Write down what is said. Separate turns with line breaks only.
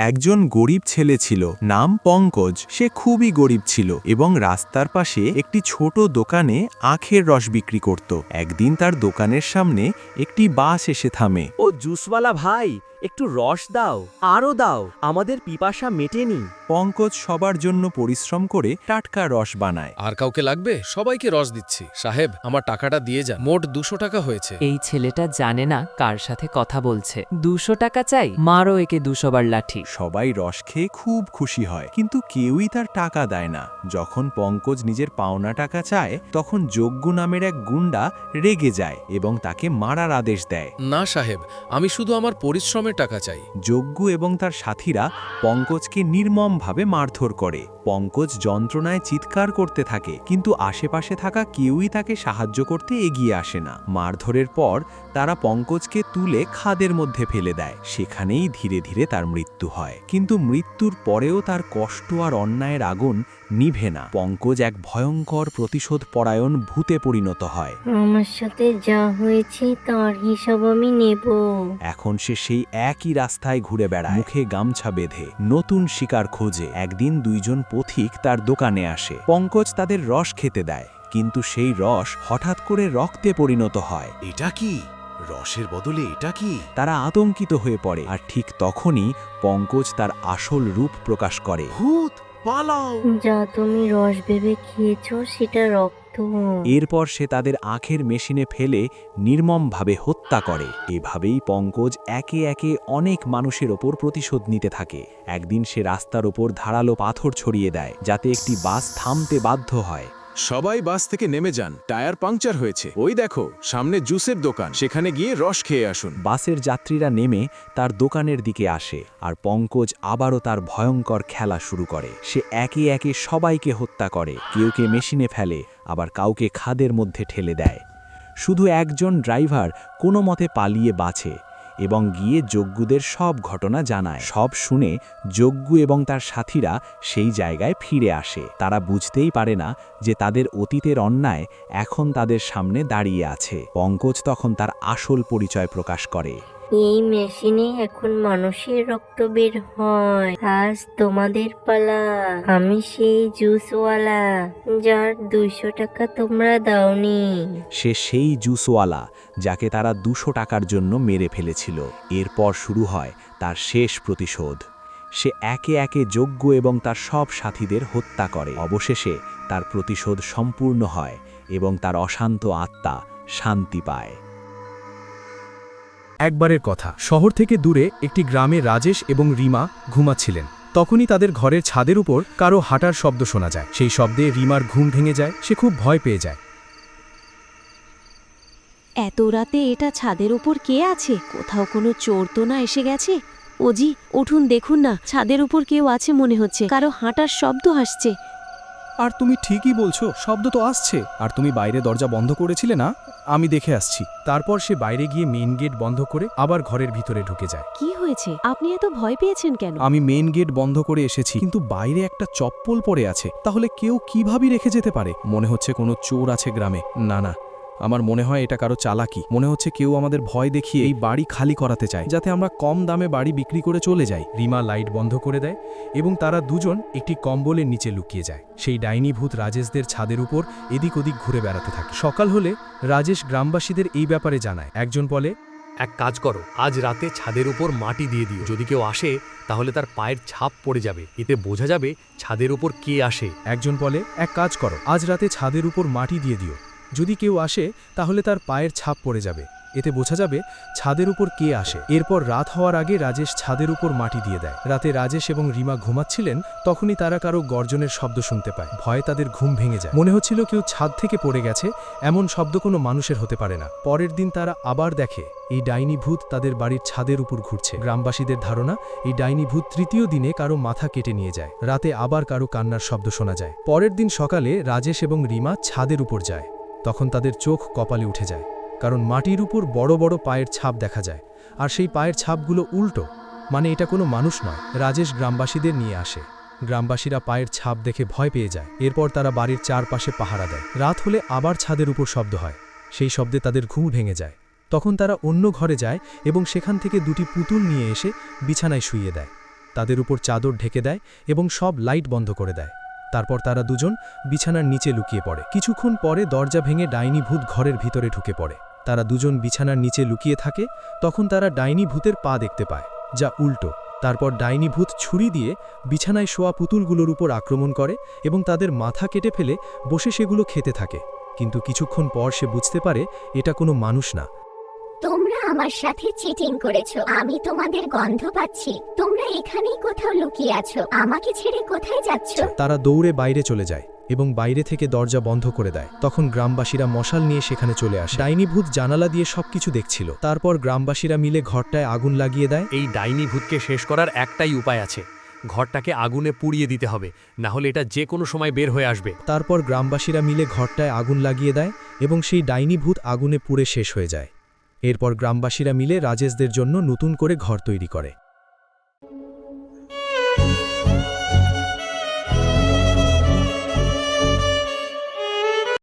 একজন গরিব ছেলে ছিল, নাম পঙ্কজ। সে খুবই গরিব ছিল এবং রাস্তার পাশে একটি ছোট দোকানে আখের রস বিক্রি করত। একদিন তার দোকানের সামনে একটি বাস এসে থামে।
ও জুসওয়ালা ভাই, একটু রস দাও, আরও দাও, আমাদের পিপাসা মেটেনি।
পঙ্কজ সবার জন্য পরিশ্রম করে টাটকা রস বানায়।
আর কাউকে লাগবে? সবাইকে রস দিচ্ছি। সাহেব, আমার টাকাটা দিয়ে যান। মোট 200 টাকা হয়েছে।
এই ছেলেটা জানে না কার সাথে কথা বলছে। 200 টাকা চাই, মারো একে 200 বার লাঠি।
সবাই রস খেয়ে খুব খুশি হয়, কিন্তু কেউই তার টাকা দেয় না। যখন পঙ্কজ নিজের পাওনা টাকা চায়, তখন যজ্ঞ নামের এক গুন্ডা রেগে যায় এবং তাকে মারার আদেশ দেয়।
না সাহেব, আমি শুধু আমার পরিশ্রমের টাকা চাই।
যজ্ঞ এবং তার সাথীরা পঙ্কজকে নির্মমভাবে মারধর করে। পঙ্কজ যন্ত্রণায় চিৎকার করতে থাকে, কিন্তু আশেপাশে থাকা কেউই তাকে সাহায্য করতে এগিয়ে আসে না। মারধরের পর তারা পঙ্কজকে তুলে খাদের মধ্যে ফেলে দেয়। সেখানেই ধীরে ধীরে তার মৃত্যু হয়। কিন্তু মৃত্যুর পরেও তার কষ্ট আর অন্যায়ের আগুন নিভে না। পঙ্কজ এক ভয়ঙ্কর প্রতিশোধ পরায়ণ ভূতে পরিণত হয়।
আমার সাথে যা হয়েছে তার হিসাব আমি নেব।
এখন সে সেই একই রাস্তায় ঘুরে বেড়ায়, মুখে গামছা বেঁধে, নতুন শিকার খোঁজে। একদিন দুইজন পথিক তার দোকানে আসে। পঙ্কজ তাদের রস খেতে দেয়, কিন্তু সেই রস হঠাৎ করে রক্তে পরিণত হয়।
এটা কি? রসের বদলে এটা কি?
তারা আতঙ্কিত হয়ে পড়ে, আর ঠিক তখনই পঙ্কজ তার আসল রূপ প্রকাশ করে।
ভূত, পালাও!
যা তুমি রস ভেবে খেয়েছো সেটা রক্ত।
এরপর সে তাদের আখের মেশিনে ফেলে নির্মমভাবে হত্যা করে। এভাবেই পঙ্কজ একে একে অনেক মানুষের ওপর প্রতিশোধ নিতে থাকে। একদিন সে রাস্তার ওপর ধারালো পাথর ছড়িয়ে দেয়, যাতে একটি বাস থামতে বাধ্য হয়।
সবাই বাস থেকে নেমে যান, টায়ার পাংচার হয়েছে। ওই দেখো, সামনে জুসের দোকান, সেখানে গিয়ে রস খেয়ে আসুন।
বাসের যাত্রীরা নেমে তার দোকানের দিকে আসে, আর পঙ্কজ আবারও তার ভয়ঙ্কর খেলা শুরু করে। সে একে একে সবাইকে হত্যা করে, কেউকে মেশিনে ফেলে, আবার কাউকে খাদের মধ্যে ঠেলে দেয়। শুধু একজন ড্রাইভার কোনো মতে পালিয়ে বাঁচে এবং গিয়ে যজ্ঞদের সব ঘটনা জানায়। সব শুনে যজ্ঞ এবং তার সাথীরা সেই জায়গায় ফিরে আসে। তারা বুঝতেই পারে না যে তাদের অতীতের অন্যায় এখন তাদের সামনে দাঁড়িয়ে আছে। পঙ্কজ তখন তার আসল পরিচয় প্রকাশ করে।
এই মেশিনে এখন মানুষের রক্ত বের হয়। আজ তোমাদের পালা। আমি সেই জুসওয়ালা, যার 200 টাকা তোমরা দাওনি।
সে সেই জুসওয়ালা যাকে তারা 200 টাকার জন্য মেরে ফেলেছিল। এরপর শুরু হয় তার শেষ প্রতিশোধ। সে একে একে যজ্ঞ এবং তার সব সাথীদের হত্যা করে। অবশেষে তার প্রতিশোধ সম্পূর্ণ হয় এবং তার অশান্ত আত্মা শান্তি পায়।
একবারের কথা, শহর থেকে দূরে একটি গ্রামে রাজেশ এবং রিমা ঘুমাচ্ছিলেন। তখনই তাদের ঘরের ছাদের উপর কারো হাঁটার শব্দ শোনা যায়। সেই শব্দে রিমার ঘুম ভেঙে যায়। সে খুব ভয় পেয়ে যায়।
এত রাতে এটা ছাদের উপর কে আছে? কোথাও কোনো চোর তো না এসে গেছে? ওজি, উঠুন, দেখুন না, ছাদের উপর কেউ আছে মনে হচ্ছে। কারো হাঁটার শব্দ আসছে।
আর তুমি ঠিকই বলছো, শব্দ তো আসছে। আর তুমি বাইরে দরজা বন্ধ করেছিলে না? আমি দেখে আসছি। তারপর সে বাইরে গিয়ে মেইন গেট বন্ধ করে আবার ঘরের ভিতরে ঢুকে যায়।
কি হয়েছে? আপনি এত ভয় পেয়েছেন কেন?
আমি মেইন গেট বন্ধ করে এসেছি, কিন্তু বাইরে একটা চপ্পল পড়ে আছে। তাহলে কেউ কিভাবে রেখে যেতে পারে? মনে হচ্ছে কোনো চোর আছে গ্রামে। না না, আমার মনে হয় এটা কারো চালাকি। মনে হচ্ছে কেউ আমাদের ভয় দেখিয়ে এই বাড়ি খালি করাতে চায়, যাতে আমরা কম দামে বাড়ি বিক্রি করে চলে যাই। রিমা লাইট বন্ধ করে দেয় এবং তারা দুজন একটি কম্বলের নিচে লুকিয়ে যায়। সেই ডাইনি ভূত রাজেশদের ছাদের উপর এদিক ওদিক ঘুরে বেড়াতে থাকে। সকাল হলে রাজেশ গ্রামবাসীদের এই ব্যাপারে জানায়। একজন বলে,
এক কাজ করো, আজ রাতে ছাদের উপর মাটি দিয়ে দিও। যদি কেউ আসে তাহলে তার পায়ের ছাপ পড়ে যাবে, এতে বোঝা যাবে ছাদের উপর কে আসে।
একজন বলে, এক কাজ করো, আজ রাতে ছাদের উপর মাটি দিয়ে দিও। যদি কেউ আসে তাহলে তার পায়ের ছাপ পড়ে যাবে, এতে বোঝা যাবে ছাদের উপর কে আসে। এরপর রাত হওয়ার আগে রাজেশ ছাদের উপর মাটি দিয়ে দেয়। রাতে রাজেশ এবং রিমা ঘুমাচ্ছিলেন, তখনই তারা কারো গর্জনের শব্দ শুনতে পায়। ভয়ে তাদের ঘুম ভেঙে যায়। মনে হচ্ছিল কেউ ছাদ থেকে পড়ে গেছে। এমন শব্দ কোনো মানুষের হতে পারে না। পরের দিন তারা আবার দেখে এই ডাইনি ভূত তাদের বাড়ির ছাদের উপর ঘুরছে। গ্রামবাসীদের ধারণা এই ডাইনি ভূত তৃতীয় দিনে কারো মাথা কেটে নিয়ে যায়। রাতে আবার কারো কান্নার শব্দ শোনা যায়। পরের দিন সকালে রাজেশ এবং রিমা ছাদের উপর যায়। তখন তাদের চোখ কপালে উঠে যায়, কারণ মাটির উপর বড় বড় পায়ের ছাপ দেখা যায়। আর সেই পায়ের ছাপগুলো উল্টো, মানে এটা কোনো মানুষ নয়। রাজেশ গ্রামবাসীদের নিয়ে আসে। গ্রামবাসীরা পায়ের ছাপ দেখে ভয় পেয়ে যায়। এরপর তারা বাড়ির চারপাশে পাহারা দেয়। রাত হলে আবার ছাদের উপর শব্দ হয়। সেই শব্দে তাদের ঘুম ভেঙে যায়। তখন তারা অন্য ঘরে যায় এবং সেখান থেকে দুটি পুতুল নিয়ে এসে বিছানায় শুইয়ে দেয়। তাদের উপর চাদর ঢেকে দেয় এবং সব লাইট বন্ধ করে দেয়। তারপর তারা দুজন বিছানার নিচে লুকিয়ে পড়ে। কিছুক্ষণ পরে দরজা ভেঙে ডাইনি ভূত ঘরের ভিতরে ঢুকে পড়ে। তারা দুজন বিছানার নিচে লুকিয়ে থাকে। তখন তারা ডাইনি ভূতের পা দেখতে পায়, যা উল্টো। তারপর ডাইনি ভূত ছুরি দিয়ে বিছানায় শোয়া পুতুলগুলোর উপর আক্রমণ করে এবং তাদের মাথা কেটে ফেলে বসে সেগুলো খেতে থাকে। কিন্তু কিছুক্ষণ পর সে বুঝতে পারে এটা কোনো মানুষ না।
তোমরা আমার সাথে চিটিং করেছো, আমি তোমাদের গন্ধ পাচ্ছি। তোমরা এখানেই কোথাও লুকিয়ে আছো, আমাকে ছেড়ে কোথায় যাচ্ছ?
তারা দৌড়ে বাইরে চলে যায় এবং বাইরে থেকে দরজা বন্ধ করে দেয়। তখন গ্রামবাসীরা মশাল নিয়ে সেখানে চলে আসে। ডাইনি ভূত জানালা দিয়ে সবকিছু দেখছিল। তারপর গ্রামবাসীরা মিলে ঘরটায় আগুন লাগিয়ে দেয়।
এই ডাইনি ভূতকে শেষ করার একটাই উপায় আছে, ঘরটাকে আগুনে পুড়িয়ে দিতে হবে, না হলে এটা যে কোনো সময় বের হয়ে আসবে।
তারপর গ্রামবাসীরা মিলে ঘরটায় আগুন লাগিয়ে দেয় এবং সেই ডাইনি ভূত আগুনে পুড়ে শেষ হয়ে যায়। এরপর গ্রামবাসীরা মিলে রাজেশদের জন্য নতুন করে ঘর তৈরি করে।